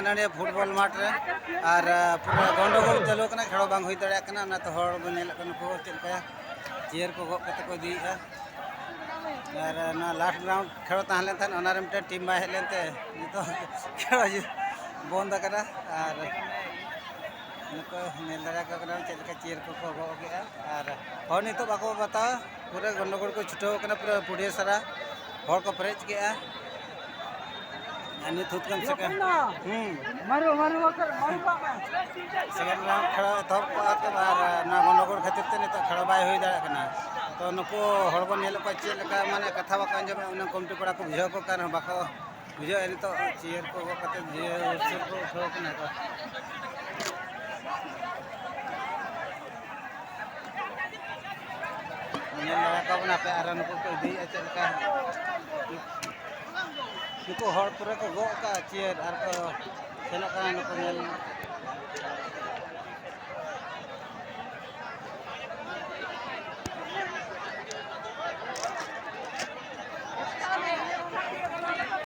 ᱱᱟᱰᱮ फुटबॉल माठ रे और पूरा गंडगोल चालू करना खेलो बांग हुई दाड़ा करना ना तो हर बन नेल करना को चलका चेयर को गप कते को दीया और ना लास्ट ग्राउंड खेलो ताहले थान ओना रे मिटे टीम बाय हेलेनते नितो खेलो बंद करा और नको नेल दाड़ा को करना चलका चेयर को गो गया और हर नितो बाको बता पूरा गंडगोल को छुटो करना पूरा पुड़िया सारा हर को परेज गया अनि थुत कम से कम मारो मारो कर मारो बाबा सेकंड राउंड खेला तब को बार ना गंडगोल खातिर ते नितो खेला बाय होई दाड़ा करना तो नको हड़बो नेल को चेल का माने कथा बाका अंजम उन कमिटी पड़ा को बुझाव को कर बाको बुझाव नितो चेयर को गो कते जे चेयर को उठाव कना को नेल लगा का बना पे आरन को दी चल का नको हड़ पूरा को गो का चेयर आर को सेना का नको नेल